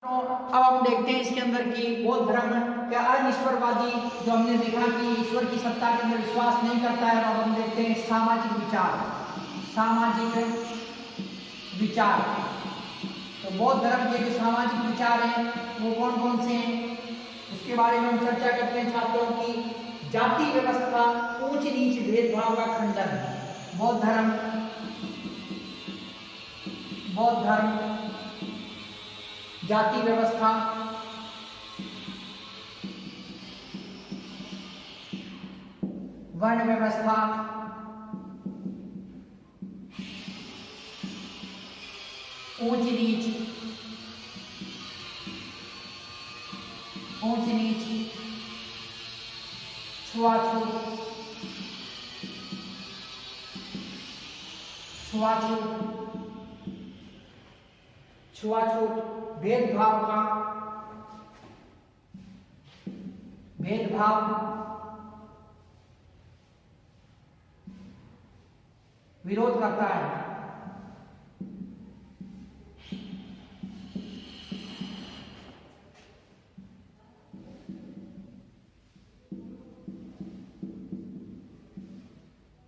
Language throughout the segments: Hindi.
तो अब हम देखते हैं इसके अंदर की बौद्ध धर्म का अनिश्वरवादी, जो हमने देखा कि ईश्वर की सत्ता के अंदर विश्वास नहीं करता है। अब हम देखते हैं सामाजिक विचार। तो बौद्ध धर्म के जो सामाजिक विचार हैं वो कौन कौन से हैं, उसके बारे में हम चर्चा करते हैं छात्रों की। जाति व्यवस्था, ऊंच नीच भेदभाव का खंडन। बौद्ध धर्म जाति व्यवस्था, वर्ण व्यवस्था, ऊंच नीच, छुआछूत, भेदभाव, विरोध करता है।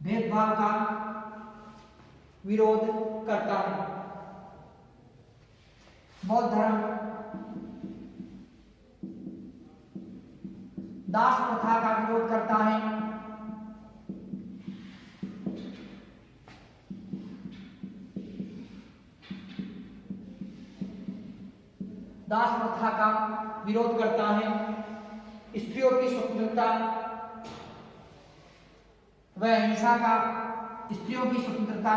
भेदभाव का विरोध करता है। बौद्ध धर्म दास प्रथा का विरोध करता है। दास प्रथा का विरोध करता है। स्त्रियों की स्वतंत्रता व अहिंसा का, स्त्रियों की स्वतंत्रता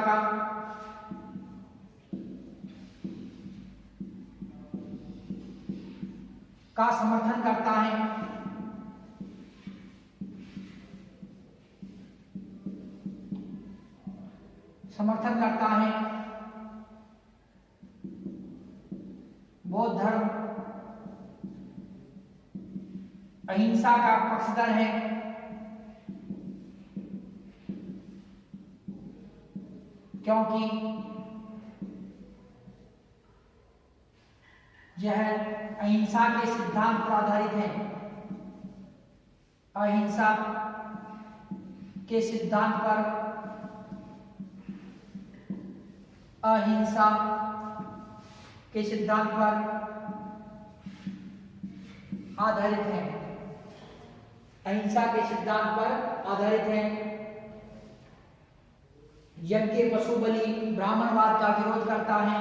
का समर्थन करता है। बौद्ध धर्म अहिंसा का पक्षधर है। क्योंकि यह अहिंसा के सिद्धांत पर आधारित है। अहिंसा के सिद्धांत पर आधारित है। अहिंसा के सिद्धांत पर आधारित है। यज्ञ, पशु बलि, ब्राह्मणवाद का विरोध करता है।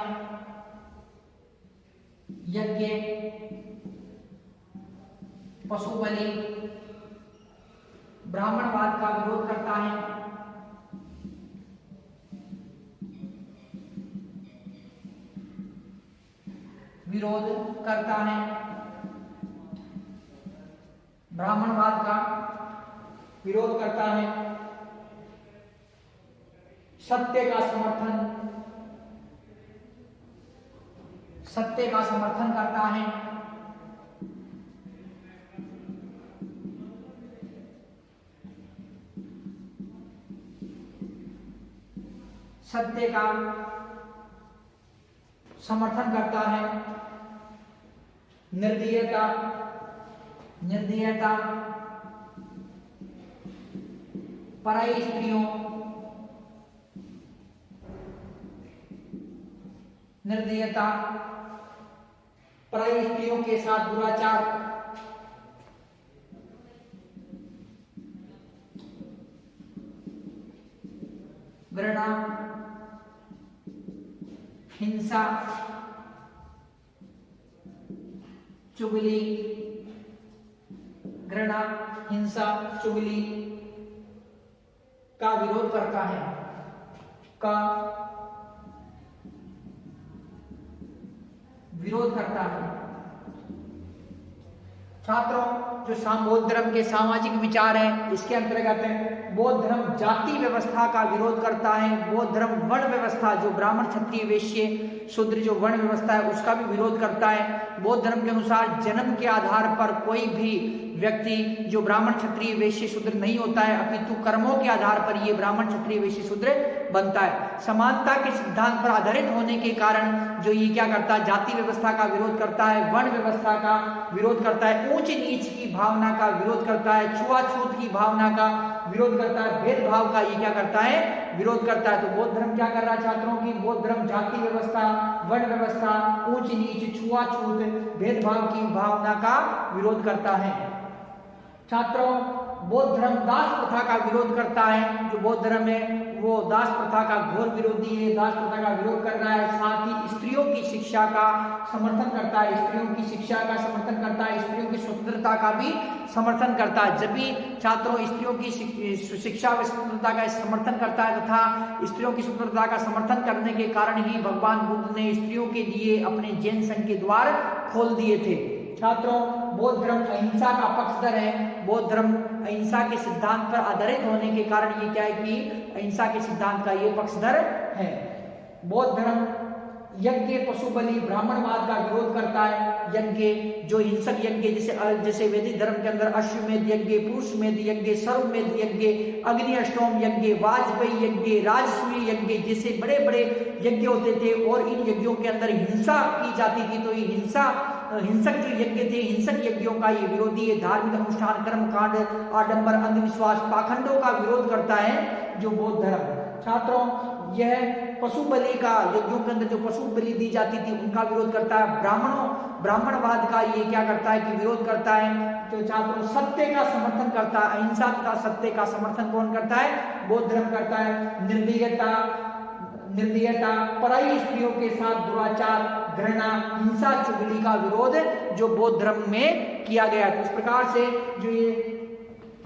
यज्ञ, पशु बलि, ब्राह्मणवाद का विरोध करता है। ब्राह्मणवाद का विरोध करता है। सत्य का समर्थन करता है। सत्य का समर्थन करता है। निर्दयता, पराई स्त्रियों, पराई स्त्रियों के साथ दुराचार, घृणा, हिंसा, चुगली, का विरोध करता है। छात्रों, जो बौद्ध धर्म के सामाजिक विचार हैं इसके अंतर्गत है बौद्ध धर्म जाति व्यवस्था का विरोध करता है। बौद्ध धर्म वर्ण व्यवस्था, जो ब्राह्मण, क्षत्रिय, वैश्य शूद्र जो वर्ण व्यवस्था है उसका भी विरोध करता है। बौद्ध धर्म के अनुसार जन्म के आधार पर कोई भी व्यक्ति जो ब्राह्मण क्षत्रिय वैश्य शूद्र नहीं होता है, अपितु कर्मों के आधार पर ये ब्राह्मण क्षत्रिय वैश्य शूद्र बनता है। समानता के सिद्धांत पर आधारित होने के कारण जो ये क्या करता है, जाति व्यवस्था का विरोध करता है, वर्ण व्यवस्था का विरोध करता है, ऊंच नीच की भावना का विरोध करता है, छुआछूत की भावना का विरोध करता है, भेदभाव का ये क्या करता है, विरोध करता है। तो बौद्ध धर्म क्या कर रहा है छात्रों की, बौद्ध धर्म जाति व्यवस्था, वर्ण व्यवस्था, ऊंच नीच, छुआछूत, भेदभाव की भावना का विरोध करता है। छात्रों, बौद्ध धर्म दास प्रथा का विरोध करता है। जो बौद्ध धर्म है वो दास प्रथा का घोर विरोधी है, दास प्रथा का विरोध कर रहा है। साथ ही स्त्रियों की शिक्षा का समर्थन करता है, स्त्रियों की शिक्षा का समर्थन करता है, स्त्रियों की स्वतंत्रता का भी समर्थन करता है। जब भी छात्रों स्त्रियों की शिक्षा व स्वतंत्रता का समर्थन करता है तथा स्त्रियों की स्वतंत्रता का समर्थन करने के कारण ही भगवान बुद्ध ने स्त्रियों के लिए अपने जैन संघ के द्वार खोल दिए थे। छात्रों, बौद्ध धर्म अहिंसा का पक्षधर है। बौद्ध धर्म अहिंसा के सिद्धांत पर आधारित होने के कारण ये क्या है कि अहिंसा के सिद्धांत का ये पक्षधर है। बौद्ध धर्म यज्ञ, पशु बलि, ब्राह्मणवाद का विरोध करता है। यज्ञ जो हिंसक यज्ञ जैसे वैदिक धर्म के अंदर अश्वमेध यज्ञ, पुरुषमेध यज्ञ, सर्वमेध यज्ञ, अग्नि अष्टोम यज्ञ, वाजपेयी यज्ञ, राजसूय यज्ञ जैसे बड़े बड़े यज्ञ होते थे और इन यज्ञों के अंदर हिंसा की जाती थी। तो ये हिंसक जो यज्ञ थे, हिंसक यज्ञों का ये विरोधी है। धार्मिक अनुष्ठान, कर्मकांड, आडंबर, अंधविश्वास, पाखंडों का विरोध करता है जो बौद्ध धर्म। छात्रों, यह पशु बलि का, यज्ञों के अंदर जो पशु बलि दी जाती थी उनका विरोध करता है। ब्राह्मणवाद का ये क्या करता है कि विरोध करता है। तो छात्रों, सत्य का समर्थन करता है। अहिंसा तथा सत्य का समर्थन कौन करता है, बौद्ध धर्म करता है। निर्दयता, पराई स्त्रियों के साथ दुराचार, घृणा, हिंसा, चुगली का विरोध जो बौद्ध धर्म में किया गया है। तो इस प्रकार से जो ये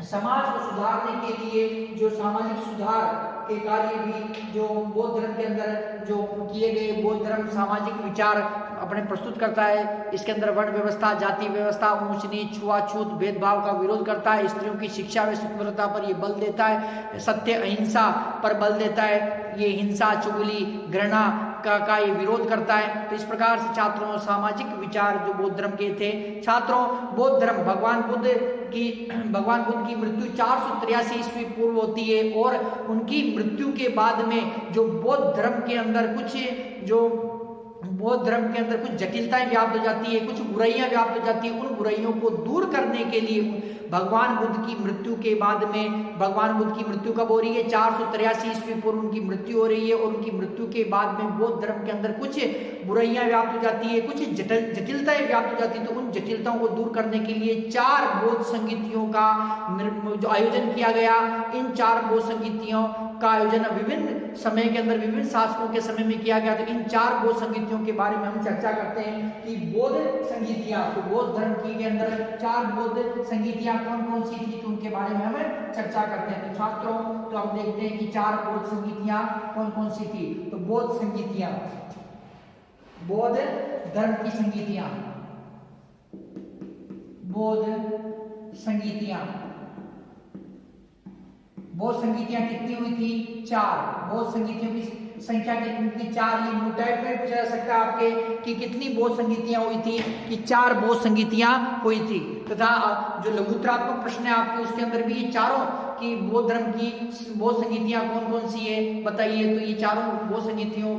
समाज को सुधारने के लिए जो सामाजिक सुधार के कार्य भी जो बौद्ध धर्म के अंदर जो किए गए, बौद्ध धर्म सामाजिक विचार अपने प्रस्तुत करता है। इसके अंदर वर्ण व्यवस्था, जाति व्यवस्था, ऊंच नीच, छुआछूत, भेदभाव का विरोध करता है। स्त्रियों की शिक्षा व स्वतंत्रता पर ये बल देता है। सत्य अहिंसा पर बल देता है। ये हिंसा, चुगली, घृणा का ये विरोध करता है। तो इस प्रकार से छात्रों सामाजिक विचार जो बौद्ध धर्म के थे। छात्रों, बौद्ध धर्म भगवान बुद्ध की मृत्यु 483 ईस्वी पूर्व होती है और उनकी मृत्यु के बाद में जो बौद्ध धर्म के अंदर कुछ जटिलताएं व्याप्त हो जाती है, कुछ बुराइयां व्याप्त हो जाती है। उन बुराइयों को दूर करने के लिए भगवान बुद्ध की मृत्यु के बाद में, भगवान बुद्ध की मृत्यु कब हो रही है, 483 ईस्वी पूर्व उनकी मृत्यु हो रही है और उनकी मृत्यु के बाद में बौद्ध धर्म के अंदर कुछ बुराइयां व्याप्त हो जाती है, कुछ जटिलताएं व्याप्त हो जाती है। तो उन जटिलताओं को दूर करने के लिए 4 बौद्ध संगीतियों का जो आयोजन किया गया। इन 4 बौद्ध संगीतियों का आयोजन विभिन्न समय के अंदर, विभिन्न शासकों के समय में किया गया। तो इन 4 बौद्ध संगीतियों के बारे में हम चर्चा करते हैं कि बौद्ध संगीतियां, तो बौद्ध धर्म के अंदर 4 बौद्ध संगीतियां कौन कौन सी थी, तो उनके बारे में हम चर्चा करते हैं। तो छात्रों, तो हम देखते हैं कि 4 बौद्ध संगीतियां कौन कौन सी थी। तो बौद्ध संगीतियां, बौद्ध धर्म की संगीतियां, बौद्ध संगीतियां कितनी हुई थी, 4। बौद्ध संगीतियों की संख्या कितनी थी, 4। ये नोटाइप में पूछा जा सकता है आपके कि कितनी बौद्ध संगीतियां हुई थी, कि 4 बौद्ध संगीतियां हुई थी। तथा जो लघुत्रात्मक प्रश्न है आपके उसके अंदर भी ये चारों की बौद्ध धर्म की बौद्ध संगीतियां कौन कौन सी है बताइए। तो ये चारों बौद्ध संगीतियों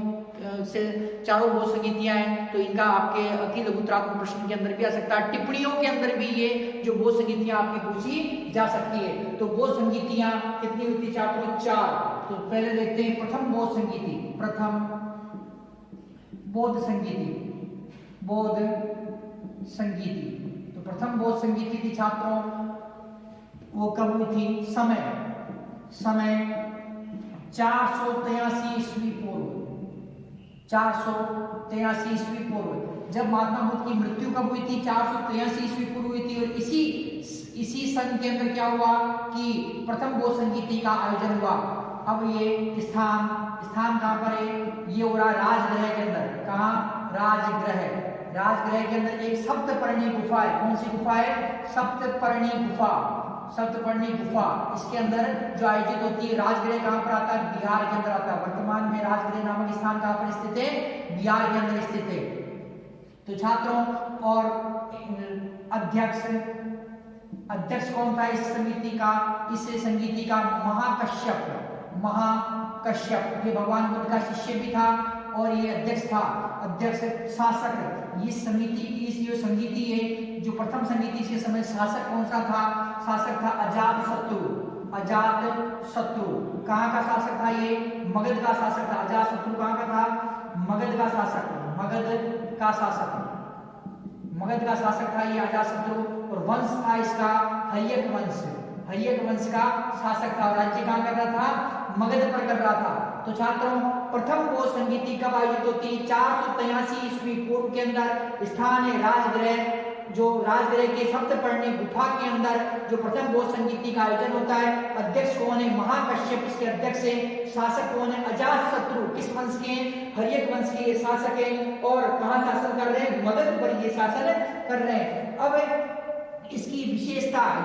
से 4 बौद्ध संगीतियां हैं। तो इनका आपके अति लघुत्रात्मक प्रश्न के अंदर भी आ सकता है। टिप्पणियों के अंदर भी ये जो बौद्ध संगीतियां आपकी पूछी जा सकती है। तो बौद्ध संगीतियां कितनी हुई थी छात्रों, 4। तो पहले देखते हैं प्रथम बौद्ध संगीति, प्रथम बौद्ध संगीति। तो प्रथम बौद्ध संगीति थी छात्रों, वो कब हुई थी, समय 483 ईस्वी पूर्व, 483 ईस्वी पूर्व। जब महात्मा बुद्ध की मृत्यु कब हुई थी, 483 ईस्वी पूर्व हुई थी। और इसी सन के अंदर क्या हुआ कि प्रथम बौद्ध संगीति का आयोजन हुआ। अब ये स्थान कहाँ पर है, ये हो रहा राजगृह के अंदर। कहाँ, राजगृह के अंदर एक सप्तपर्णी गुफा है। कौन सी गुफा है, सप्तपर्णी गुफा। सप्तपर्णी गुफा इसके अंदर जो आयोजित होती है। राजगृह कहाँ पर आता है? बिहार के अंदर आता है। वर्तमान में राजगृह नामक स्थान कहाँ पर स्थित है? बिहार के अंदर स्थित है। तो छात्रों, और अध्यक्ष कौन था इस समिति का? इस समिति का महाकश्यप, ये भगवान बुद्ध का शिष्य भी था और ये अध्यक्ष था, अध्यक्ष शासक। इस समिति की जो समिति है, जो प्रथम समिति के समय शासक कौन सा था? शासक था अजातशत्रु। कहाँ का शासक था? ये मगध का शासक था। अजातशत्रु कहाँ का था? मगध का शासक था ये अजातशत्रु। और वंश था इसका हय्यक वंश का शासक था। राज्य कहाँ कर रहा था? मगध पर कर रहा था। तो छात्रों, प्रथम बौद्ध संगीति कब आयोजित होती है? 483 ईस्वी पूर्व के अंदर। स्थान है राजगृह, जो राजगृह के सप्तपर्णी गुफा के अंदर जो प्रथम बौद्ध संगीति का आयोजन होता है। अध्यक्ष कौन है? महाकश्यप इसके अध्यक्ष है। शासक कौन है? अजातशत्रु। किस वंश के? हर्यक वंश के ये शासक है। और कहाँ शासन कर रहे हैं? मगध पर ये शासन कर रहे हैं। अब इसकी विशेषता है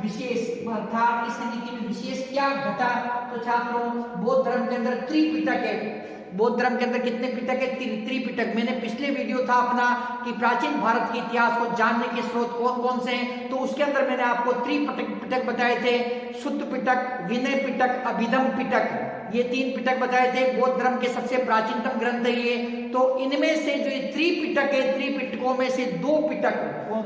विशेष था इस संगीति में विशेष क्या घटा? तो छात्रों, बौद्ध धर्म के अंदर त्रिपिटक है। बौद्ध धर्म के अंदर कितने पिटक है? त्रिपिटक। मैंने पिछले वीडियो था अपना कि प्राचीन भारत के इतिहास को जानने के स्रोत कौन कौन से हैं, तो उसके अंदर मैंने आपको त्रिपिटक बताए थे। सुत्त पिटक, विनय पिटक, अभिधम पिटक, ये 3 पिटक बताए थे। बौद्ध धर्म के सबसे प्राचीनतम ग्रंथ है ये। तो इनमें से जो ये त्रिपिटक है, त्रिपिटकों में से 2 पिटक,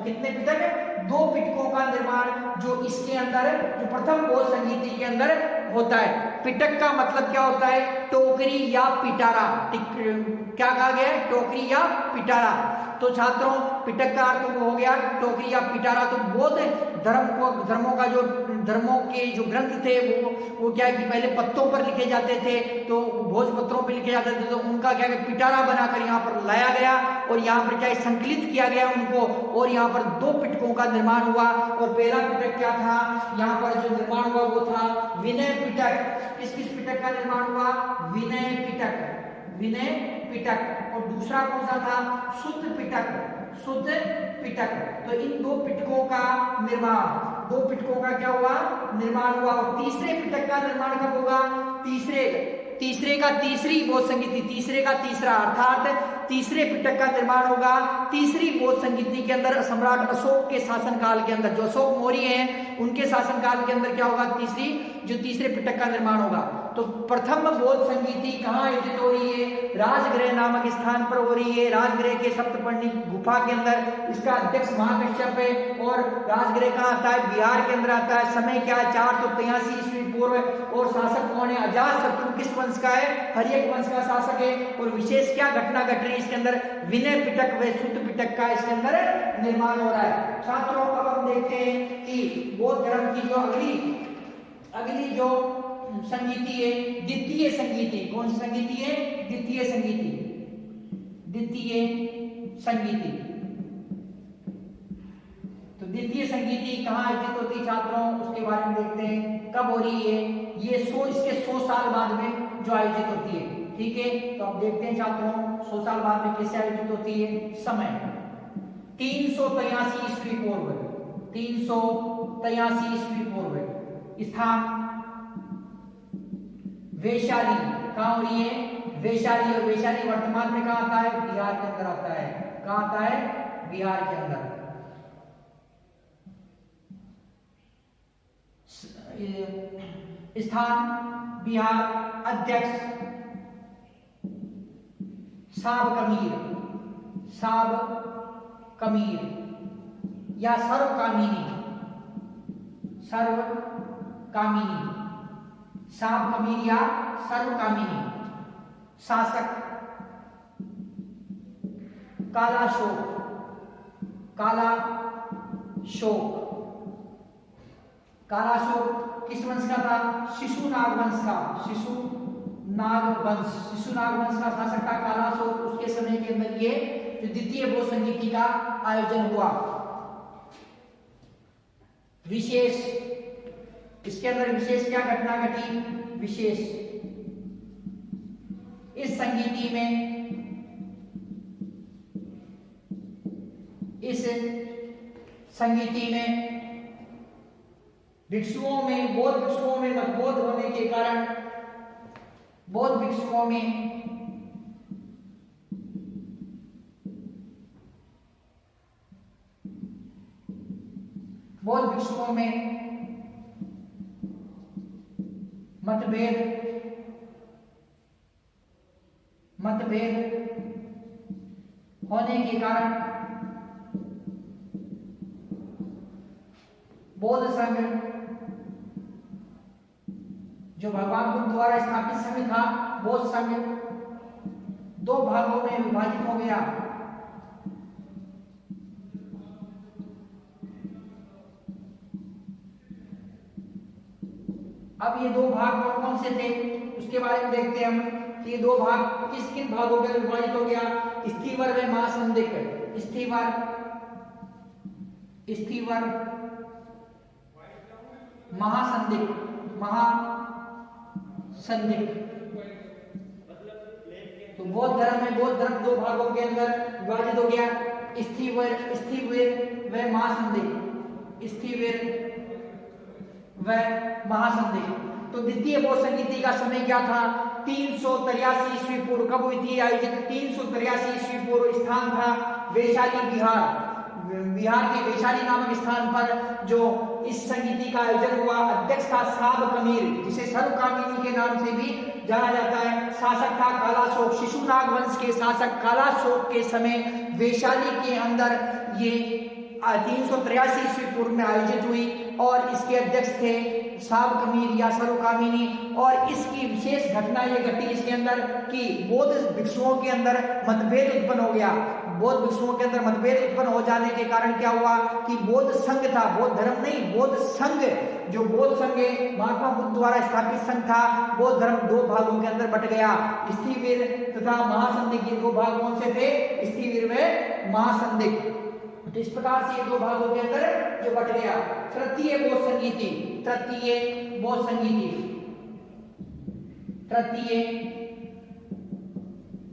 कितने पिटक है? 2 पिटकों का निर्माण जो इसके अंदर जो प्रथम बौद्ध संगीति के अंदर होता है। पिटक का मतलब क्या होता है? टोकरी या पिटारा। क्या कहा गया है? टोकरी या पिटारा। तो छात्रों, पिटक का अर्थ हो गया टोकरी या पिटारा। तो बौद्ध धर्मों के जो ग्रंथ थे वो क्या है कि पहले पत्तों पर लिखे जाते थे, तो भोजपत्रों पर लिखे जाते थे, तो उनका क्या है पिटारा बनाकर यहाँ पर लाया गया और यहाँ पर क्या संकलित किया गया उनको, और यहाँ पर 2 पिटकों का निर्माण हुआ। और पहला पिटक क्या था? यहाँ पर जो निर्माण हुआ वो था विनय पिटक। किस पिटक का निर्माण हुआ? विनय पिटक। और दूसरा कौन सा था? शुद्ध पिटक। तो इन 2 पिटकों का निर्माण, 2 पिटकों का क्या हुआ? निर्माण हुआ। और तीसरे पिटक का निर्माण कब होगा? तीसरे का तीसरी बौद्ध संगीति, तीसरे का तीसरा अर्थात तीसरे पिटक का निर्माण होगा तीसरी बौद्ध संगीति के अंदर, सम्राट अशोक के शासनकाल के अंदर। जो अशोक मौर्य हैं उनके शासनकाल के अंदर क्या होगा? तीसरे पिटक का निर्माण होगा। तो प्रथम बौद्ध संगीति कहाँ आयोजित हो रही है? राजगृह नामक स्थान पर हो रही है। राजगृह के सप्तपर्णी गुफा के अंदर। इसका अध्यक्ष महाकश्यप है और राजगृह कहाँ आता है? बिहार के अंदर आता है। समय क्या है? 483 ईस्वी पूर्व। और शासक कौन है? अजातशत्रु। किस वंश का है? हर्यक वंश का शासक है। और विशेष क्या घटना घट रही है इसके अंदर? विनय पिटक व शुद्ध पिटक का इसके अंदर निर्माण हो रहा है। छात्रों, अब हम देखते हैं कि बौद्ध धर्म की जो अगली जो संगीति है, द्वितीय संगीति। कौन सी संगीति है? द्वितीय संगीति। तो द्वितीय संगीति कहाँ आयोजित होती है छात्रों? उसके बारे में देखते हैं। कब हो रही है ये? इसके 100 साल बाद में जो आयोजित होती है। ठीक है, तो अब देखते हैं छात्रों 100 साल बाद में कैसे आयोजित होती है। समय 383 ईस्वी पूर्व। 383 ईस्वी पूर्व। स्थान वैशाली। कहाँ हो रही है? वैशाली। और वैशाली वर्तमान में कहाँ आता है? बिहार के अंदर आता है। कहाँ आता है? बिहार के अंदर। स्थान बिहार। अध्यक्ष साब कमीर या सर्वकामिनी। साब कमीर या सर्वकामिनी। शासक कालाशोक किस वंश का था? शिशुनाग वंश का। शिशुनाग वंश का शासक था कालाशोक। उसके समय के अंदर ये जो द्वितीय बौद्ध संगीति का आयोजन हुआ। विशेष इसके अंदर विशेष क्या घटना घटी? विशेष इस संगीति में भिक्षुओं में, बौद्ध भिक्षुओं में मतभेद होने के कारण बौद्ध भिक्षुओं में मतभेद होने के कारण बौद्ध संघ, जो भगवान बुद्ध द्वारा स्थापित संघ था, बौद्ध संघ दो भागों में विभाजित हो गया। अब ये दो भाग कौन कौन से थे उसके बारे में देखते हैं हम कि ये दो भाग किस किन भागों में विभाजित हो गया। स्थिवर व महासंदिग्ध। स्थिवर महासंदिग्ध तो बौद्ध धर्म में बौद्ध धर्म दो भागों के अंदर विभाजित हो गया। स्थिविर व महासंदिग्ध। स्थिविर व महासंदिग्ध। तो द्वितीय बौद्ध संगीति का समय क्या था? 383 ईस्वी पूर्व। कब हुई थी आयोजित? 383 ईस्वी पूर्व। स्थान था वैशाली, बिहार। बिहार के वैशाली नामक स्थान पर जो इस संगीति का आयोजन हुआ। अध्यक्ष था साब कमीर, जिसे सर्वकामिनी के नाम से भी जाना जाता है। शासक था कालाशोक। शिशुनाग वंश के शासक कालाशोक के समय वैशाली के अंदर ये 383 ईस्वी पूर्व में आयोजित हुई और इसके अध्यक्ष थे साब कमीर या सर्वकामिनी। और इसकी विशेष घटना ये घटी इसके अंदर कि बौद्ध भिक्षुओं के अंदर मतभेद उत्पन्न हो गया। बौद्ध भिक्षुओं के अंदर मतभेद उत्पन्न हो जाने के कारण क्या हुआ कि बौद्ध संघ था, बौद्ध धर्म नहीं, बौद्ध संघ, जो बौद्ध संघ महात्मा बुद्ध द्वारा स्थापित संघ था, बौद्ध धर्म दो भागों के अंदर बट गया। स्थिविर तथा महासंदिग्ध, दो भाग कौन से थे? स्थिविर में महासंदिग्ध। तो इस प्रकार से ये दो भागों के अंदर जो बट गया। तृतीय बौद्ध संगीति। तृतीय बौद्ध संगीति। तृतीय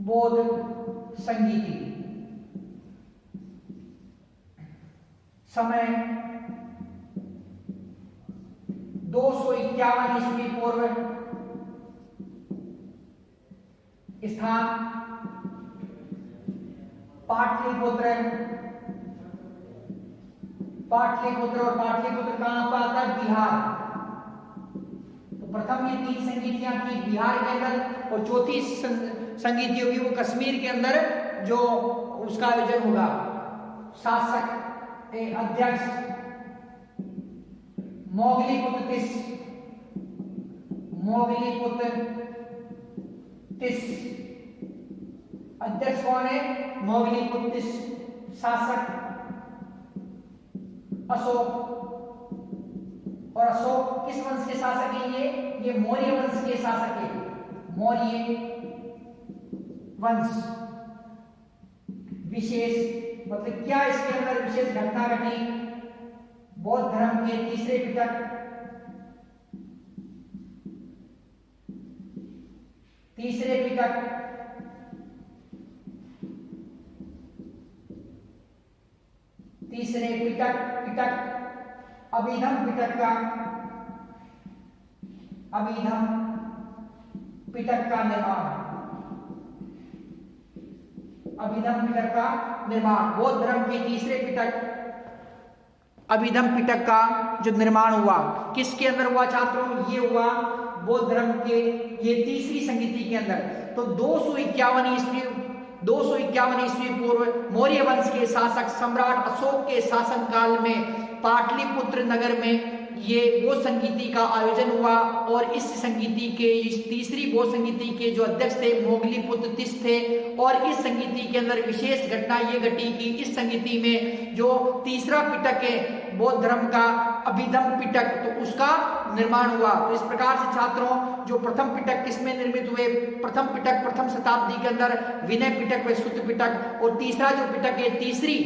बौद्ध संगीति। समय 251 ईस्वी पूर्व। स्थान पाटलिपुत्र। पाटलिपुत्र, और पाटलिपुत्र कहां पर आता है? बिहार। तो प्रथम ये तीन संगीतियां थी बिहार के अंदर और चौथी संगीति होगी वो कश्मीर के अंदर जो उसका आयोजन होगा। शासक अध्यक्ष मोगलीपुत्र तिस। मोगलीपुत्र तिस अध्यक्ष कौन है? मोगलीपुत्र तिस। शासक अशोक। और अशोक किस वंश के शासक है? ये मौर्य वंश के शासक है। मौर्य वंश। विशेष मतलब क्या इसके अंदर विशेष घटना घटी? बौद्ध धर्म के तीसरे पिटक अभिधम पिटक का निर्माण। अभिधम पिटक का निर्माण। बौद्ध धर्म के तीसरे पिटक अभिधम पिटक का जो निर्माण हुआ किसके अंदर हुआ छात्रों? ये हुआ बौद्ध धर्म के ये तीसरी संगीति के अंदर। तो 251 ईस्वी पूर्व मौर्य वंश के शासक सम्राट अशोक के शासन काल में पाटलिपुत्र नगर में ये बौद्ध संगीति का आयोजन हुआ और इस संगीति के इस तीसरी बौद्ध संगीति के जो अध्यक्ष थे मोगलीपुत्र तिस थे। और इस संगीति के अंदर विशेष घटना ये घटी कि इस संगीति में जो तीसरा पिटक है बौद्ध धर्म का अभिधम पिटक, तो उसका निर्माण हुआ। तो इस प्रकार से छात्रों जो प्रथम पिटक किसमें निर्मित हुए? प्रथम पिटक प्रथम शताब्दी के अंदर विनय पिटक व सूत्र पिटक। और तीसरा जो पिटक है तीसरी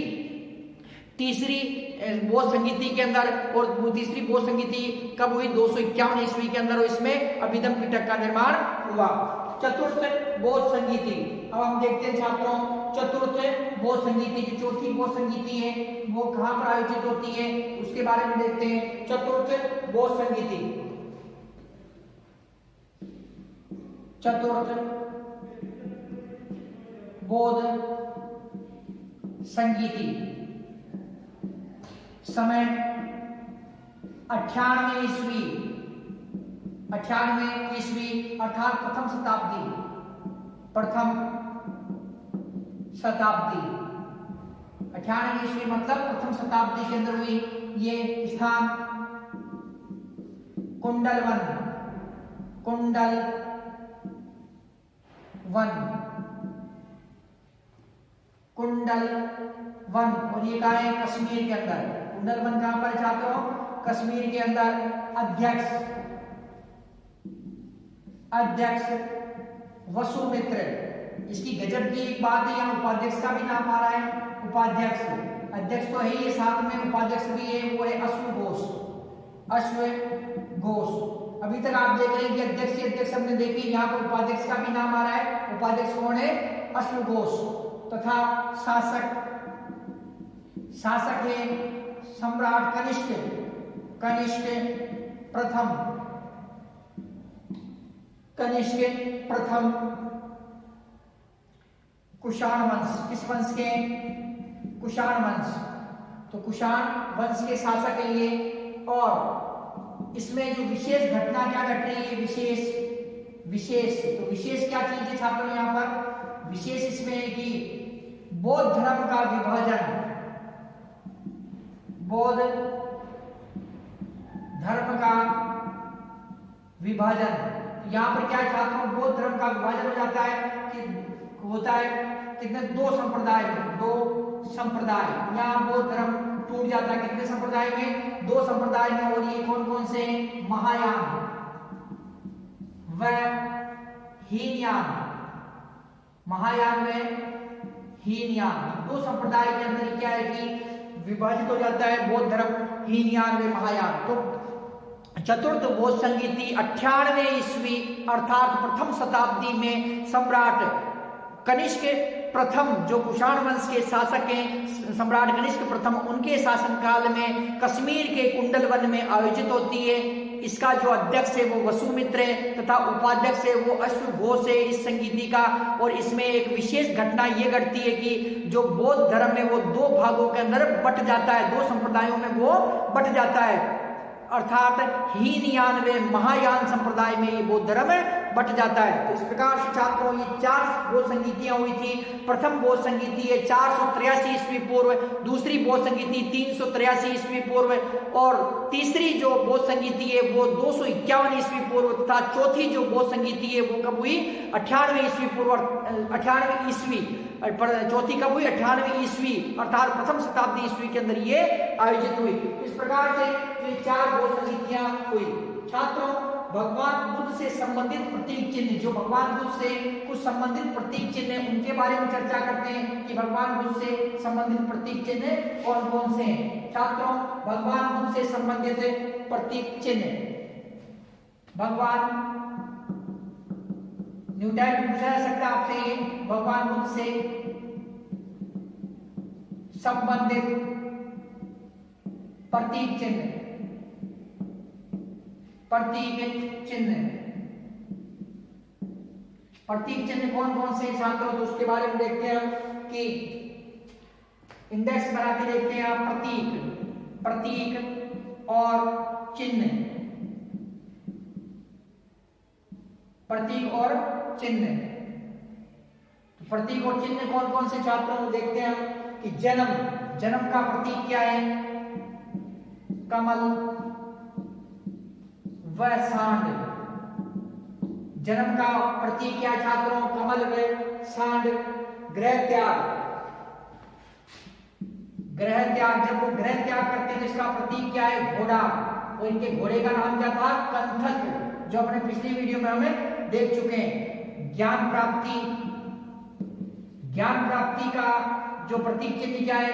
बौद्ध संगीति के अंदर, और तीसरी बौद्ध संगीति कब हुई? 251 ईस्वी के अंदर। इसमें अभिधम पिटक का निर्माण हुआ। चतुर्थ बौद्ध संगीति। अब हम देखते हैं छात्रों चतुर्थ बौद्ध संगीति की चौथी बौद्ध संगीति है वो कहां पर आयोजित होती है उसके बारे में देखते हैं। चतुर्थ बोध संगीति, चतुर्थ बोध संगीति। समय 98 ईस्वी, 98 ईस्वी अर्थात प्रथम शताब्दी, प्रथम शताब्दी 98 ईस्वी मतलब प्रथम शताब्दी के अंदर हुई। ये स्थान कुंडलवन, कुंडलवन और ये कहाँ है? कश्मीर के अंदर। कुंडलवन कहां पर छात्रों? कश्मीर के अंदर। अध्यक्ष वसुमित्र। इसकी गजब की एक बात है, यहाँ उपाध्यक्ष का भी नाम आ रहा है। उपाध्यक्ष, अध्यक्ष तो है ये, साथ में उपाध्यक्ष भी है, वो है अश्वघोष। अभी तक आप देख रहे हैं कि अध्यक्ष हमने देखी, यहाँ पर उपाध्यक्ष का भी नाम आ रहा है। उपाध्यक्ष कौन है? अश्वघोष। तथा शासक है सम्राट कनिष्क प्रथम कुषाण वंश। किस वंश के? कुषाण वंश। तो कुषाण वंश के शासक है ये। और इसमें जो विशेष घटना क्या घट रही है? विशेष तो विशेष क्या चीज है छात्रों? यहाँ पर विशेष इसमें है कि बौद्ध धर्म का विभाजन, बौद्ध धर्म का विभाजन। यहाँ पर क्या छात्रों? बौद्ध धर्म का विभाजन हो जाता है कि होता है कितने? दो संप्रदाय में। यहाँ बौद्ध धर्म टूट जाता है कितने संप्रदाय में? 2 संप्रदाय में। और ये कौन कौन से? महायान व हीनयान। महायान में हीनयान, 2 संप्रदाय के अंदर क्या है कि विभाजित हो जाता है बौद्ध धर्म, हीनयान व महायान। तो चतुर्थ बोध संगीति 98 ईस्वी अर्थात प्रथम शताब्दी में सम्राट कनिष्क प्रथम, जो कुषाण वंश के शासक हैं, सम्राट कनिष्क प्रथम, उनके शासनकाल में कश्मीर के कुंडलवन में आयोजित होती है। इसका जो अध्यक्ष है वो वसुमित्र है तथा उपाध्यक्ष है वो अश्वघोष है इस संगीति का। और इसमें एक विशेष घटना ये घटती है कि जो बौद्ध धर्म है वो 2 भागों के अंदर बट जाता है, 2 संप्रदायों में वो बट जाता है, अर्थात हीनयान व महायान संप्रदाय में ये बौद्ध धर्म बट जाता है। तो इस प्रकार से छात्रों ये 4 बोध संगीतियां हुई थी। प्रथम बोध संगीति है 483 ईस्वी पूर्व, दूसरी बोध संगीति 383 ईस्वी पूर्व और तीसरी जो बोध संगीति है वो 251 ईस्वी पूर्व तथा चौथी जो बोध संगीति है वो कब हुई? 98 ईस्वी पूर्व, 98 ईस्वी। चौथी कब हुई? 98 ईस्वी अर्थात प्रथम शताब्दी ईस्वी के अंदर ये आयोजित हुई। इस प्रकार से ये 4 बोध संगीतियां हुई। छात्रों भगवान बुद्ध से संबंधित प्रतीक चिन्ह, जो भगवान बुद्ध से कुछ संबंधित प्रतीक चिन्ह है उनके बारे में चर्चा करते हैं कि भगवान बुद्ध से संबंधित प्रतीक चिन्ह कौन कौन से हैं। छात्रों भगवान बुद्ध से संबंधित प्रतीक चिन्ह, भगवान न्यू टाइप पूछा जा सकता है आपसे ये, भगवान बुद्ध से संबंधित प्रतीक चिन्ह, प्रतीक चिन्ह कौन कौन से छात्रों? तो उसके बारे में देखते हैं कि इंडेक्स बना के देखते हैं आप। प्रतीक और चिन्ह, प्रतीक और चिन्ह। तो प्रतीक और चिन्ह कौन कौन से छात्रों? देखते हैं कि जन्म का प्रतीक क्या है? कमल व सांड। जन्म का प्रतीक क्या छात्रों? कमल व सांड। ग्रह त्याग, जब वो ग्रह त्याग करते हैं तो इसका प्रतीक क्या है? घोड़ा। और इनके घोड़े का नाम क्या था? कंथक, जो अपने पिछली वीडियो में हमें देख चुके हैं। ज्ञान प्राप्ति का जो प्रतीक चिन्ह क्या है?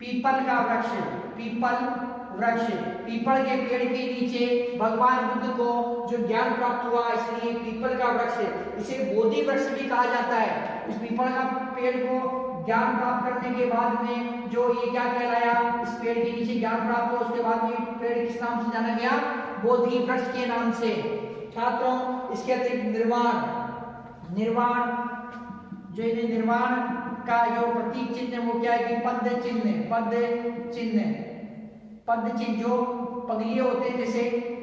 पीपल का वृक्ष, पीपल के पेड़ के नीचे भगवान बुद्ध को जो ज्ञान प्राप्त हुआ इसलिए पीपल का वृक्ष, इसे बोधि वृक्ष भी कहा जाता है। इस पीपल का पेड़ को ज्ञान प्राप्त करने के बाद में जो ये क्या कहलाया, इस पेड़ के नीचे ज्ञान प्राप्त हुआ, उसके बाद में पेड़ किस नाम से जाना गया, बोधि वृक्ष के नाम से। छात्रों इसके अतिरिक्त निर्वाण जो इन्हें निर्वाण का जो प्रतीक चिन्ह वो क्या है कि पद चिन्ह जो पगलिए होते हैं जैसे,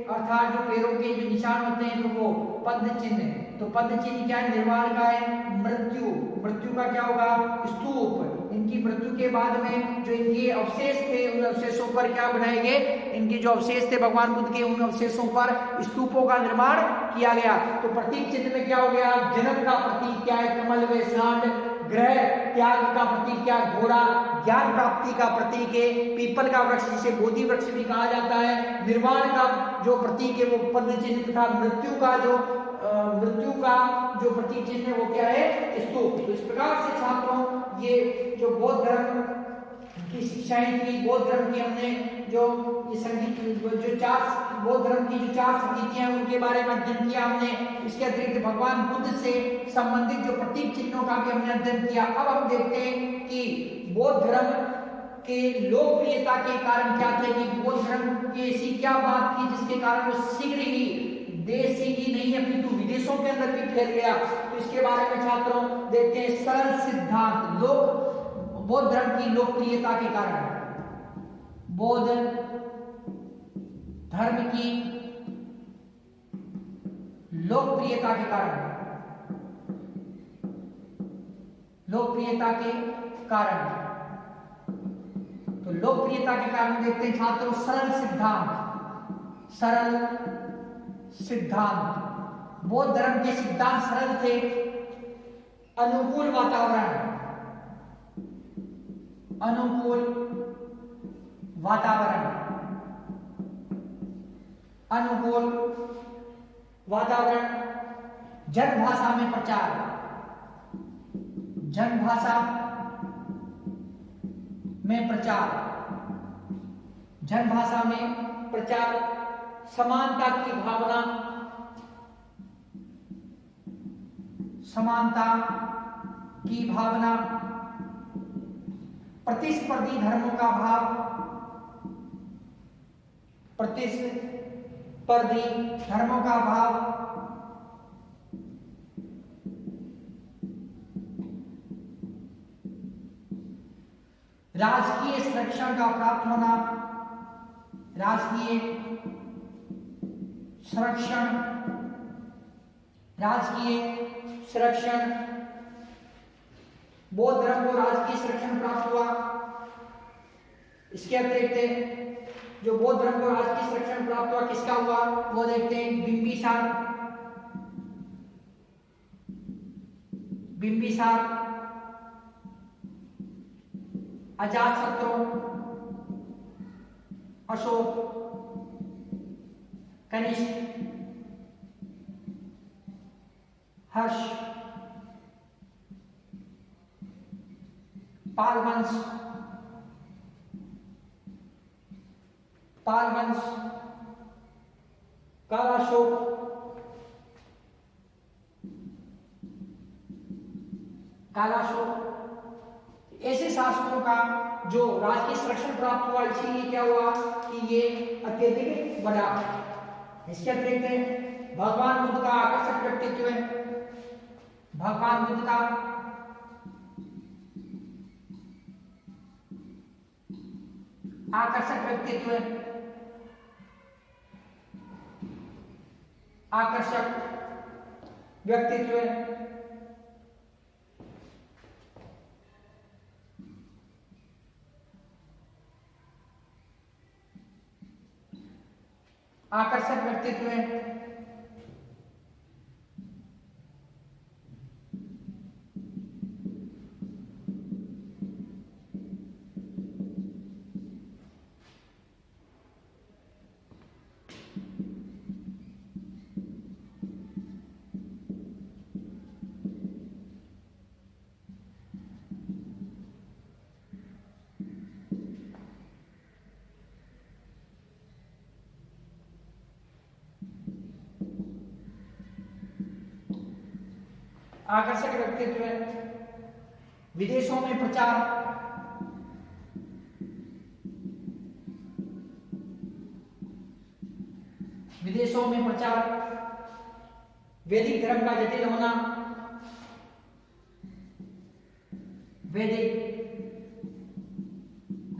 अर्थात जो पैरों के जो निशान होते हैं तो वो पद चिन्ह। तो पद चिन्ह क्या है, निर्वाण का है मृत्यु का क्या होगा, स्तूप। इनकी मृत्यु के बाद में जो इनके अवशेष थे उन अवशेषों पर क्या बनाए गए, इनके जो अवशेष थे भगवान बुद्ध के उन अवशेषों पर स्तूपों का निर्माण किया गया। तो प्रतीक चिन्ह में क्या हो गया, जन्म का प्रतीक क्या है, कमल व सांड, ग्रह त्याग का प्रतीक क्या, घोड़ा, ज्ञान प्राप्ति का प्रतीक है पीपल का वृक्ष जिसे बोधि वृक्ष भी कहा जाता है। निर्वाण का जो प्रतीक है वो पद चिन्ह तथा मृत्यु का जो प्रतीक चिन्ह है वो क्या है, स्तूप। तो इस प्रकार से छात्रों ये जो बौद्ध धर्म की शिक्षाएं थी, बौद्ध धर्म की हमने जो ये संगीत जो चार बौद्ध धर्म की जो चार संगीतियां हैं उनके बारे में अध्ययन किया हमने। इसके अतिरिक्त भगवान बुद्ध से संबंधित जो प्रतीक चिन्हों का भी हमने अध्ययन किया। अब हम देखते हैं कि बौद्ध धर्म के लोकप्रियता के कारण क्या थे, कि बौद्ध धर्म की ऐसी क्या बात थी जिसके कारण वो शीघ्र ही देश ही नहीं अपितु विदेशों के अंदर भी फैल गया। तो इसके बारे में छात्रों देखते हैं। सरल सिद्धांत बौद्ध धर्म की लोकप्रियता के कारण, बौद्ध धर्म की लोकप्रियता के कारण तो लोकप्रियता के कारण देखते हैं छात्रों सरल सिद्धांत। बौद्ध धर्म के सिद्धांत सरल थे। अनुकूल वातावरण जनभाषा में प्रचार, समानता की भावना, प्रतिस्पर्धी धर्मों का भाव, राजकीय संरक्षण का प्राप्त होना, राजकीय संरक्षण बौद्ध धर्म को राजकीय संरक्षण प्राप्त हुआ। इसके अतिरिक्त जो बौद्ध धर्म को राजकीय संरक्षण प्राप्त हुआ किसका हुआ वो देखते हैं। बिंबिसार, अजातशत्रु, अशोक, कनिष्क, हर्ष, पाल वंश, कालाशोक, ऐसे शासकों का जो राजकीय संरक्षण प्राप्त हुआ, इसीलिए क्या हुआ कि ये अत्यधिक बढ़ा। इसके अतिरिक्त भगवान बुद्ध का आकर्षक व्यक्तित्व है। भगवान बुद्ध का आकर्षक व्यक्तित्व है। विदेशों में प्रचार, विदेशों में प्रचार, वैदिक धर्म का जटिल होना, वैदिक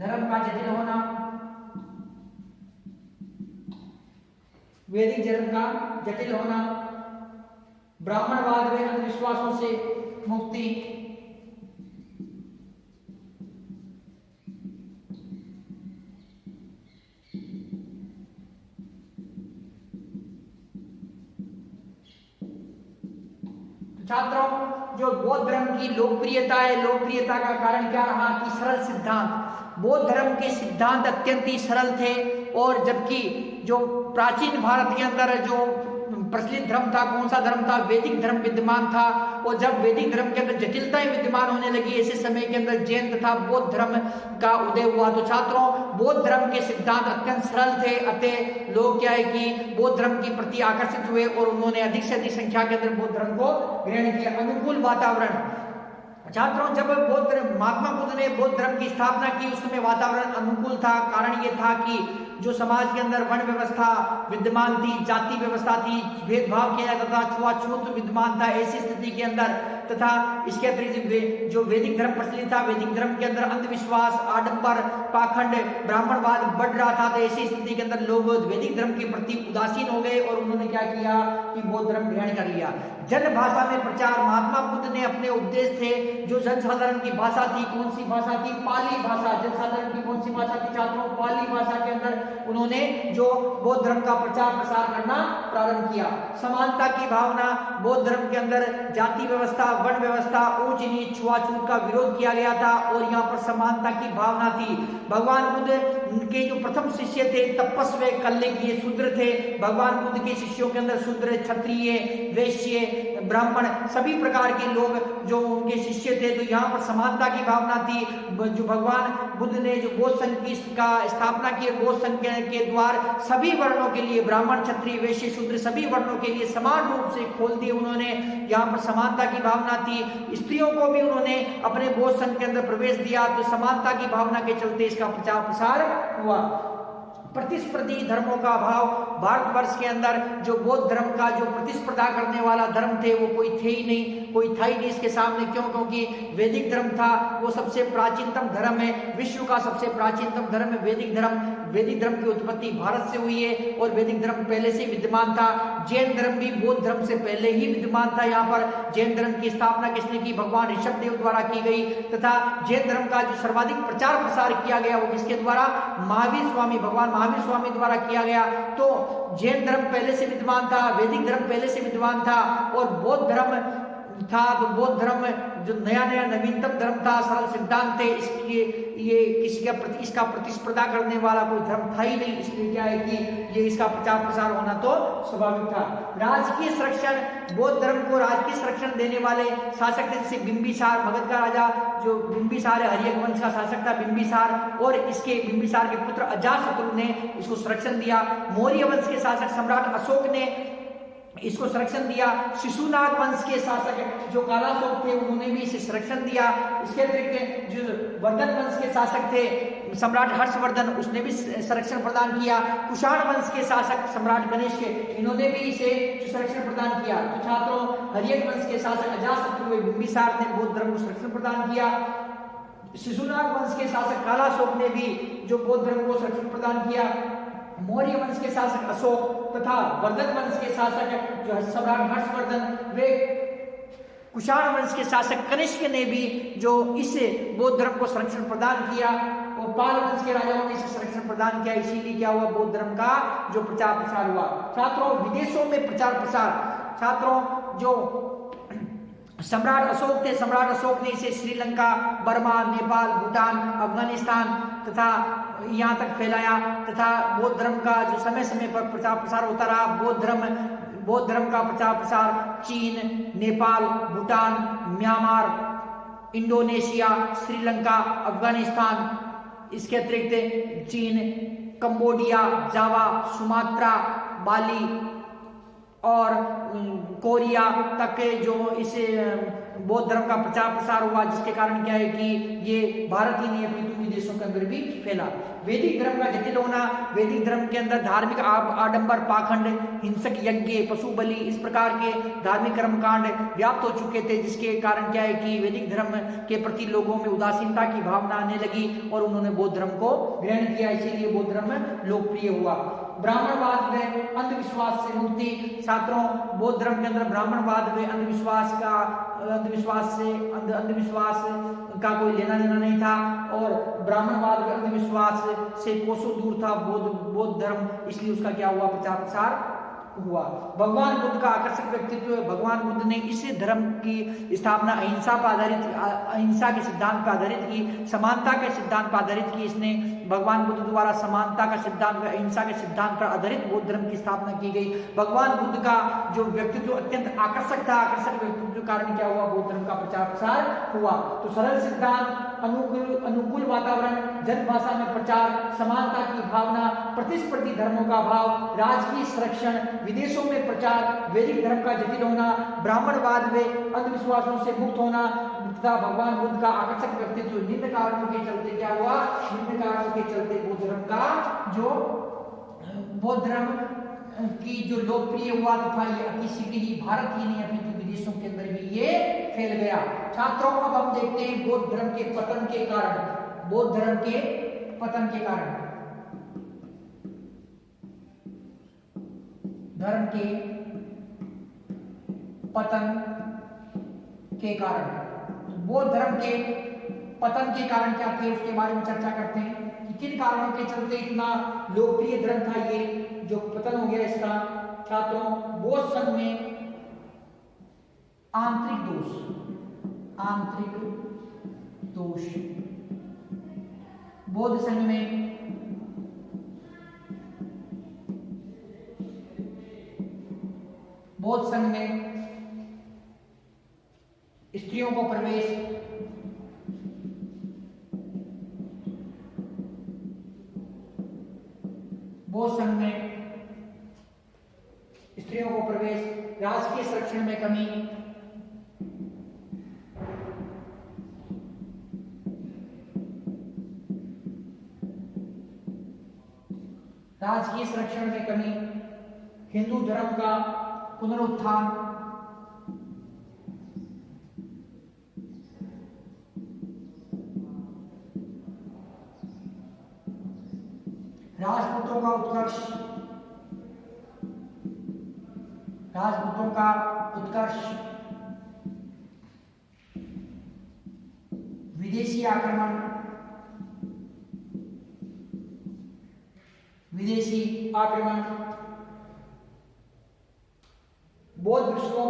धर्म का जटिल होना, वैदिक धर्म का जटिल होना, ब्राह्मणवाद व अंधविश्वासों से मुक्ति, छात्रों जो बौद्ध धर्म की लोकप्रियता है, लोकप्रियता का कारण क्या रहा कि सरल सिद्धांत, बौद्ध धर्म के सिद्धांत अत्यंत ही सरल थे। और जबकि जो प्राचीन भारत के अंदर जो प्रचलित धर्म था, कौन सा धर्म था, वैदिक धर्म विद्यमान था। और जब वैदिक धर्म के अंदर जटिलताएं विद्यमान होने लगी, ऐसे समय के अंदर जैन तथा बौद्ध धर्म का उदय हुआ। तो छात्रों बौद्ध धर्म के सिद्धांत अत्यंत सरल थे, अतः लोग क्या है कि बौद्ध धर्म के प्रति आकर्षित हुए और उन्होंने अधिक से अधिक संख्या के अंदर बौद्ध धर्म को ग्रहण किया। अनुकूल वातावरण, छात्रों जब महात्मा बुद्ध ने बौद्ध धर्म की स्थापना की उस समय वातावरण अनुकूल था। कारण ये था कि जो समाज के अंदर वर्ण व्यवस्था विद्यमान थी, जाति व्यवस्था थी, भेदभाव किया जाता था, छुआछूत विद्यमान था। ऐसी स्थिति के अंदर तथा इसके अतिरिक्त जो वैदिक धर्म प्रचलित था, वैदिक धर्म के अंदर अंधविश्वास, आडंबर, पाखंड, ब्राह्मणवाद बढ़ रहा था। तो ऐसी स्थिति के अंदर लोग वैदिक धर्म के प्रति उदासीन हो गए और उन्होंने क्या किया कि बौद्ध धर्म ग्रहण कर लिया। जन भाषा में प्रचार, महात्मा बुद्ध ने अपने उपदेश थे जो जनसाधारण की भाषा थी, कौन सी भाषा थी, पाली भाषा। जनसाधारण की कौन सी भाषा थी छात्रों, पाली भाषा के अंदर उन्होंने जो बौद्ध धर्म का प्रचार प्रसार करना प्रारंभ किया। समानता की भावना, बौद्ध धर्म के अंदर जाति व्यवस्था, वर्ण व्यवस्था, ऊंच नीच, छुआछूत का विरोध किया गया था और यहाँ पर समानता की भावना थी। भगवान बुद्ध के जो प्रथम शिष्य थे तपस्वी कल्लकीय शूद्र थे। भगवान बुद्ध के शिष्यों के अंदर शूद्र, क्षत्रिय, वैश्य, ब्राह्मण सभी प्रकार के लोग जो उनके शिष्य थे। तो यहाँ पर समानता की भावना थी। जो भगवान बुद्ध ने जो बौद्ध संघ की स्थापना की, बौद्ध संघ के द्वार सभी वर्णों के लिए, ब्राह्मण, क्षत्रिय, वैश्य, शूद्र सभी वर्णों के लिए समान रूप से खोल दिए उन्होंने। यहाँ पर समानता की भावना थी। स्त्रियों को भी उन्होंने अपने बौद्ध संघ के अंदर प्रवेश दिया। तो समानता की भावना के चलते इसका प्रचार प्रसार हुआ। प्रतिस्पर्धी धर्मों का अभाव, भारतवर्ष के अंदर जो बौद्ध धर्म का जो प्रतिस्पर्धा करने वाला धर्म थे वो कोई थे ही नहीं, कोई था ही नहीं इसके सामने। क्यों? क्योंकि वैदिक धर्म था वो सबसे प्राचीनतम धर्म है, विश्व का सबसे प्राचीनतम धर्म है वैदिक धर्म। वैदिक धर्म की उत्पत्ति भारत से हुई है और वैदिक धर्म पहले से विद्यमान था। जैन धर्म भी बौद्ध धर्म से पहले ही विद्यमान था। यहाँ पर जैन धर्म की स्थापना किसने की? भगवान ऋषभ देव द्वारा की गई। तथा जैन धर्म का जो सर्वाधिक प्रचार प्रसार किया गया वो किसके द्वारा? महावीर स्वामी, भगवान महावीर स्वामी द्वारा किया गया। तो जैन धर्म पहले से विद्यमान था, वैदिक धर्म पहले से विद्यमान था और बौद्ध धर्म था। तो बौद्ध धर्म जो नया नया नवीनतम धर्म था, सरल सिद्धांत थे, इसका प्रतिस्पर्धा करने वाला कोई धर्म था ही नहीं। इसलिए क्या है कि ये इसका प्रचार प्रसार होना तो स्वाभाविक था। राजकीय संरक्षण, बौद्ध धर्म को राजकीय संरक्षण देने वाले शासक थे जैसे बिंबिसार, मगध का राजा जो बिंबिसार है, हर्यक वंश का शासक था बिंबिसार, और इसके बिंबिसार के पुत्र अजातशत्रु ने इसको संरक्षण दिया। मौर्य वंश के शासक सम्राट अशोक ने इसको संरक्षण दिया। शिशुनाग वंश के शासक जो कालाशोक थे उन्होंने भी इसे संरक्षण दिया। इसके अतिरिक्त जो वर्धन वंश के शासक थे सम्राट हर्षवर्धन, उसने भी संरक्षण प्रदान किया। कुषाण वंश के शासक सम्राट कनिष्क, इन्होंने भी इसे संरक्षण प्रदान किया। तो छात्रों हर्यक वंश के शासक अजातशत्रु बिंबिसार ने बौद्ध धर्म को संरक्षण प्रदान किया। शिशुनाग वंश के शासक कालाशोक ने भी जो बौद्ध धर्म को संरक्षण प्रदान किया। मौर्य वंश के शासक अशोक तथा वर्धन वंश के शासक जो सम्राट हर्षवर्धन, वे कुषाण वंश के शासक कनिष्क ने भी जो इस बौद्ध धर्म को संरक्षण प्रदान किया और पाल वंश के राजाओं ने इसे संरक्षण प्रदान किया। इसीलिए क्या हुआ? बौद्ध धर्म का जो प्रचार प्रसार हुआ। छात्रों विदेशों में प्रचार प्रसार, छात्रों जो सम्राट अशोक थे, सम्राट अशोक ने इसे श्रीलंका, बर्मा, नेपाल, भूटान, अफगानिस्तान तथा यहाँ तक फैलाया। तथा बौद्ध धर्म का जो समय समय पर प्रचार प्रसार होता रहा। बौद्ध धर्म का प्रचार प्रसार चीन, नेपाल, भूटान, म्यांमार, इंडोनेशिया, श्रीलंका, अफगानिस्तान, इसके अतिरिक्त चीन, कंबोडिया, जावा, सुमात्रा, बाली और कोरिया तक के जो इस बौद्ध धर्म का प्रचार प्रसार हुआ, जिसके कारण क्या है कि ये भारत ही नहीं अपितु विदेशों के अंदर भी फैला। वैदिक धर्म का जटिल होना, वैदिक धर्म के अंदर धार्मिक आडंबर, पाखंड, हिंसक यज्ञ, पशु बलि, इस प्रकार के धार्मिक कर्मकांड व्याप्त हो चुके थे, जिसके कारण क्या है कि वैदिक धर्म के प्रति लोगों में उदासीनता की भावना आने लगी और उन्होंने बौद्ध धर्म को ग्रहण किया, इसीलिए बौद्ध धर्म लोकप्रिय हुआ। ब्राह्मणवाद में अंधविश्वास से मुक्ति। छात्रों, बौद्ध धर्म के अंदर ब्राह्मणवाद में अंधविश्वास का कोई लेना देना नहीं था और ब्राह्मणवाद के अंधविश्वास से कोसों दूर था बौद्ध धर्म, इसलिए उसका क्या हुआ, प्रचार प्रसार हुआ। भगवान बुद्ध का आकर्षक व्यक्तित्व। भगवान बुद्ध ने इस धर्म की स्थापना अहिंसा के सिद्धांत पर आधारित की, समानता के सिद्धांत पर आधारित की। इसने भगवान बुद्ध द्वारा समानता का सिद्धांत व अहिंसा के सिद्धांत पर आधारित बौद्ध धर्म की स्थापना की गई। भगवान बुद्ध का जो व्यक्तित्व अत्यंत आकर्षक था, आकर्षक व्यक्तित्व के कारण क्या हुआ, बौद्ध धर्म का प्रचार प्रसार हुआ। तो सरल सिद्धांत, अनुकूल वातावरण, जनभाषा में प्रचार, समानता की भावना, प्रतिस्पर्धी धर्मों का अभाव, राजकीय संरक्षण, विदेशों में प्रचार, वैदिक धर्म का जटिल होना, ब्राह्मणवाद में अंधविश्वासों से मुक्त होना तथा भगवान बुद्ध का आकर्षक व्यक्तित्व, निम्न कारणों के चलते क्या हुआ, निम्न कारणों के चलते बौद्ध धर्म की जो लोकप्रिय हुआ तथा ये अति शीघ्र ही भारत ही नहीं अपितु विदेशों के अंदर भी ये फैल गया। छात्रों, अब हम देखते हैं बौद्ध धर्म के पतन के कारण। बौद्ध धर्म के पतन के कारण, धर्म के पतन के कारण, बौद्ध धर्म के पतन के कारण क्या थे उसके बारे में चर्चा करते हैं कि किन कारणों के चलते इतना लोकप्रिय धर्म था ये जो पतन हो गया इसका। छात्रों, बौद्ध संघ में आंतरिक दोष, बौद्ध संघ में स्त्रियों को प्रवेश, बौद्ध संघ में स्त्रियों को प्रवेश, राजकीय संरक्षण में कमी, हिंदू धर्म का पुनरुत्थान, राजपूतों का उत्कर्ष, विदेशी आक्रमण, बौद्ध भिक्षुओं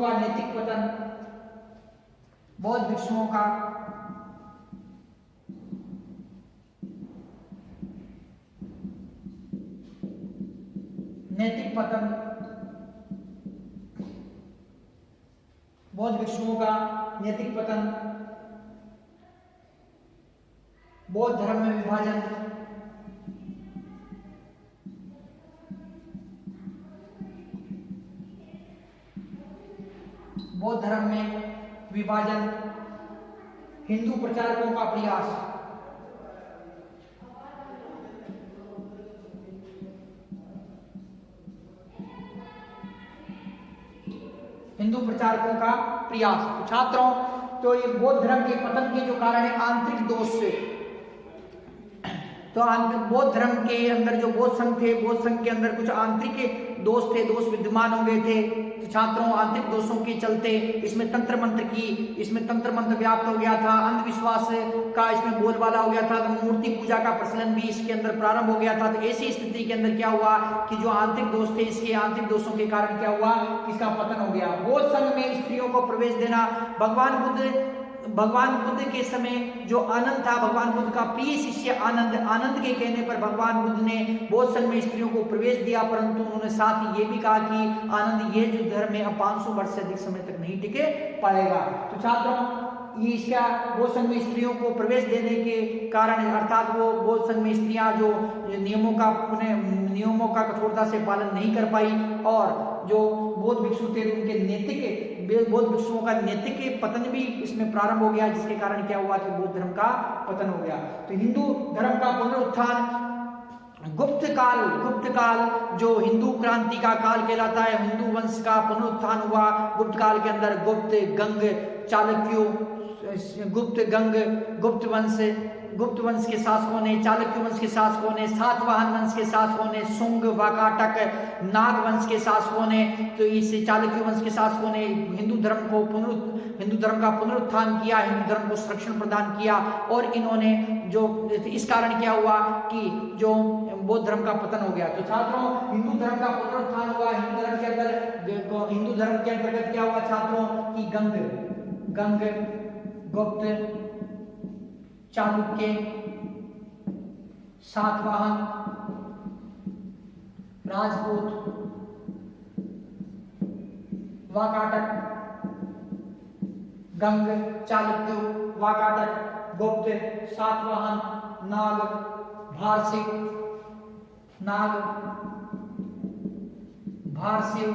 का नैतिक पतन, बौद्ध धर्म में विभाजन, हिंदू प्रचारकों का प्रयास, तो छात्रों, तो ये बौद्ध धर्म के पतन के जो कारण है आंतरिक दोष से, तो बौद्ध धर्म के अंदर जो बौद्ध संघ थे, बौद्ध संघ के अंदर कुछ आंतरिक दोष विद्यमान हो गए थे। तो छात्रों, आंतरिक दोषों के चलते इसमें तंत्र मंत्र व्याप्त हो गया था, अंधविश्वास का इसमें बोलबाला हो गया था, तो मूर्ति पूजा का प्रचलन भी इसके अंदर प्रारंभ हो गया था। तो ऐसी स्थिति के अंदर क्या हुआ कि जो आंतरिक दोष थे, इसके आंतरिक दोषों के कारण क्या हुआ, इसका पतन हो गया। बौद्ध संघ में स्त्रियों को प्रवेश देना, भगवान बुद्ध के समय जो आनंद था, भगवान बुद्ध का प्रिय शिष्य आनंद के कहने पर भगवान बुद्ध ने बौद्ध संघ में स्त्रियों को प्रवेश दिया, परंतु उन्होंने साथ ही ये भी कहा कि आनंद ये जो धर्म है अब 500 वर्ष से अधिक समय तक नहीं टिके पाएगा। तो छात्रों, ये इसका बौद्ध संघ में स्त्रियों को प्रवेश देने के कारण, अर्थात वो बौद्ध संघ में स्त्रियां जो नियमों का कठोरता से पालन नहीं कर पाई और जो बौद्ध भिक्षु थे उनके नैतिक बौद्ध भिक्षुओं का नैतिक पतन भी इसमें प्रारंभ हो गया, जिसके कारण क्या हुआ कि बौद्ध धर्म का पतन हो गया। तो हिंदू धर्म का पुनरुत्थान गुप्त काल जो हिंदू क्रांति का काल कहलाता है, हिंदू वंश का पुनरुत्थान हुआ गुप्त काल के अंदर। गुप्त, गंग, चालुक्यों, गुप्त वंश के शासकों ने, चालुक्य वंश के शासकों ने, सातवाहन वंश के शासकों ने, शुंग, वाकाटक, नाग वंश के शासकों ने, तो इस चालुक्य वंश के शासकों ने हिंदू धर्म का पुनरुत्थान किया, हिंदू धर्म को संरक्षण प्रदान किया। और इन्होंने जो इस कारण क्या हुआ कि जो बौद्ध धर्म का पतन हो गया। तो छात्रों, हिंदू धर्म का पुनरुत्थान हुआ। हिंदू धर्म के अंतर्गत क्या हुआ छात्रों कि गंग, गुप्त, चालुक्य, सातवाहन, राजपूत, वाकाटक, गंग, चालुक्य, वाकाटक, गुप्त, सातवाहन, नाग, भारसिव,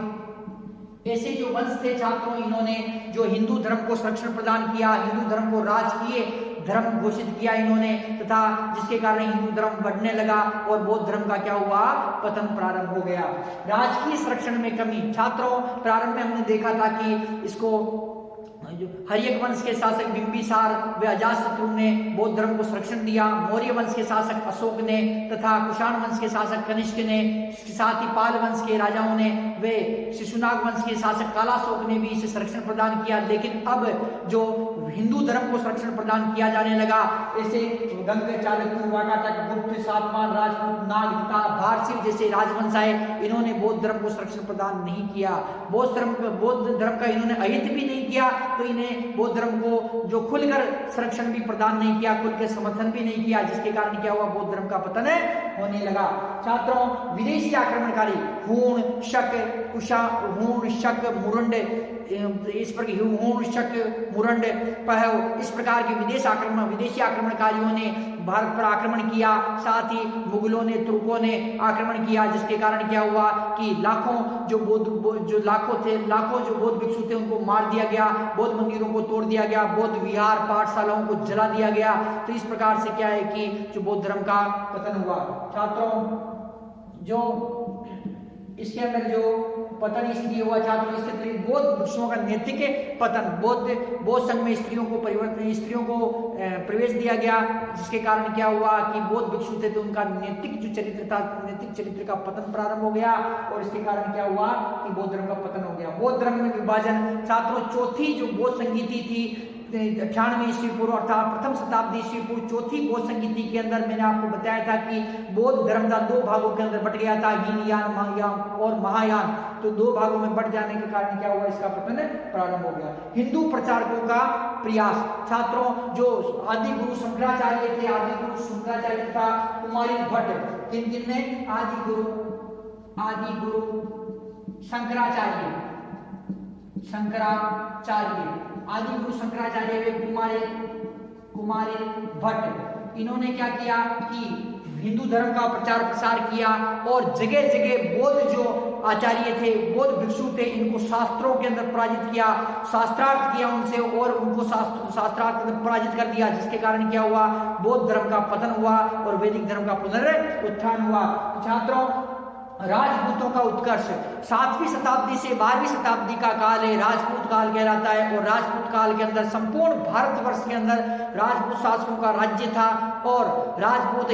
ऐसे जो वंश थे छात्रों, इन्होंने जो हिंदू धर्म को संरक्षण प्रदान किया, हिंदू धर्म को राजकीय धर्म घोषित किया इन्होंने, तथा जिसके कारण हिंदू धर्म बढ़ने लगा और बौद्ध धर्म का क्या हुआ, पतन प्रारंभ हो गया। राजकीय संरक्षण में कमी छात्रों, प्रारंभ में हमने देखा था कि इसको हर्यक वंश के शासक बिंबिसार व अजातशत्रु ने बौद्ध धर्म को संरक्षण दिया। मौर्य वंश के शासक अशोक ने तथा कुषाण वंश के शासक कनिष्क ने, साथ ही पाल वंश के राजाओं ने व शिशुनाग वंश के शासक कालाशोक ने भी इसे संरक्षण प्रदान किया। लेकिन अब जो हिंदू धर्म को संरक्षण प्रदान किया जाने लगा, ऐसे गंग, चालुक्य, वाकाटक, गुप्त, सातवाहन, राजपूत, नाग तथा भारसिव जैसे राजवंश आए, इन्होंने बौद्ध धर्म को संरक्षण प्रदान नहीं किया। बौद्ध धर्म का इन्होंने अहित भी नहीं किया, तो इन्हें बौद्ध धर्म को जो खुलकर संरक्षण भी प्रदान नहीं किया, खुल के समर्थन भी नहीं किया, जिसके कारण क्या हुआ, बौद्ध धर्म का पतन होने लगा। छात्रों, विदेशी आक्रमणकारी हुण, शक, मुरंड, इस पर हुण, शक, मुरंड, पहव, इस प्रकार के विदेशी आक्रमणकारियों ने भारत पर आक्रमण किया। साथ ही मुगलों ने, तुर्कों ने आक्रमण किया, जिसके कारण क्या हुआ कि लाखों जो बौद्ध भिक्षु थे उनको मार दिया गया, बौद्ध मंदिरों को तोड़ दिया गया, बौद्ध विहार पाठशालाओं को जला दिया गया। तो इस प्रकार से क्या है कि जो बौद्ध धर्म का पतन हुआ। छात्रों, जो इसके अंदर जो पतन इसलिए हुआ छात्रों, इसके अंदर बौद्ध भिक्षुओं का नैतिक पतन, बौद्ध संघ में स्त्रियों को प्रवेश दिया गया, जिसके कारण क्या हुआ कि बौद्ध भिक्षु थे तो उनका नैतिक चरित्र का पतन प्रारंभ हो गया, और इसके कारण क्या हुआ कि बौद्ध धर्म का पतन हो गया। बौद्ध धर्म में विभाजन छात्रों, चौथी जो बौद्ध संगीति थी 98 ईस्वी पूर्व अर्थात प्रथम शताब्दी ईस्वी पूर्व चौथी बौद्ध संगीति के अंदर मैंने आपको बताया था कि बौद्ध धर्म का 2 भागों के अंदर बट गया था, हीनयान और महायान। तो 2 भागों में बट जाने के कारण क्या हुआ, इसका पतन प्रारंभ हो गया। हिंदू प्रचारकों का प्रयास छात्रों, जो आदि गुरु शंकराचार्य तथा कुमारी भट्ट, किन ने, आदि गुरु शंकराचार्य वे कुमारी भट्ट, इन्होंने क्या किया कि हिंदू धर्म का प्रचार प्रसार किया, और जगह जगह बौद्ध जो आचार्य थे, बौद्ध भिक्षु थे, इनको शास्त्रों के अंदर पराजित किया, शास्त्रार्थ किया उनसे, और उनको शास्त्रार्थ पराजित कर दिया, जिसके कारण क्या हुआ, बौद्ध धर्म का पतन हुआ और वैदिक धर्म का पुनरुत्थान हुआ। छात्रों, राजपूतों का उत्कर्ष 7वीं शताब्दी से 12वीं शताब्दी का काल है, राजपूत काल कहलाता है। और राजपूत काल के अंदर संपूर्ण भारतवर्ष के अंदर राजपूत शासकों का राज्य था, और राजपूत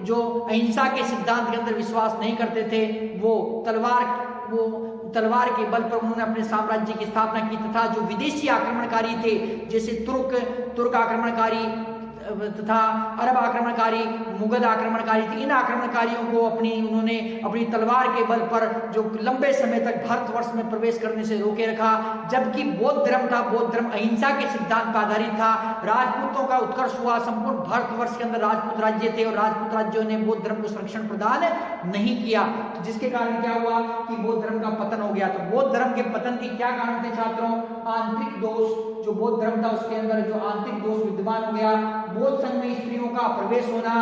जो अहिंसा के सिद्धांत के अंदर विश्वास नहीं करते थे, वो तलवार के बल पर उन्होंने अपने साम्राज्य की स्थापना की, तथा जो विदेशी आक्रमणकारी थे, जैसे तुर्क आक्रमणकारी तथा अरब आक्रमणकारी, मुगल आक्रमणकारी थे, इन आक्रमणकारियों को उन्होंने अपनी तलवार के बल पर जो लंबे समय तक भारतवर्ष में प्रवेश करने से रोके रखा। जबकि बौद्ध धर्म अहिंसा के सिद्धांत पर आधारित था। राजपूतों का उत्कर्ष हुआ, संपूर्ण भारतवर्ष के अंदर राजपूत राज्य थे, और राजपूत राज्यों ने बौद्ध धर्म को संरक्षण प्रदान नहीं किया, जिसके कारण क्या हुआ कि बौद्ध धर्म का पतन हो गया। तो बौद्ध धर्म के पतन के क्या कारण थे छात्रों? आंतरिक दोष, जो बौद्ध धर्म था उसके अंदर जो आंतरिक दोष विद्यमान हो गया, बौद्ध संघ में स्त्रियों का प्रवेश होना,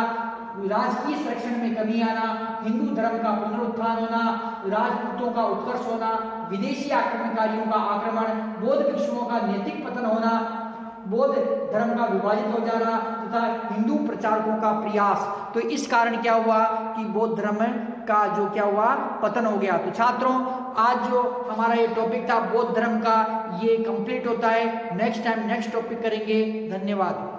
राजकीय संरक्षण में कमी आना, हिंदू धर्म का पुनरुत्थान होना, राजपूतों का उत्कर्ष होना, विदेशी आक्रमणकारियों का आक्रमण, बौद्ध भिक्षुओं का नैतिक पतन होना, बौद्ध धर्म का विभाजित हो जाना तथा हिंदू प्रचारकों का प्रयास। तो इस कारण क्या हुआ कि बौद्ध धर्म का जो क्या हुआ पतन हो गया। तो छात्रों आज जो हमारा ये टॉपिक था बौद्ध धर्म का, ये कंप्लीट होता है। नेक्स्ट टाइम नेक्स्ट टॉपिक करेंगे। धन्यवाद।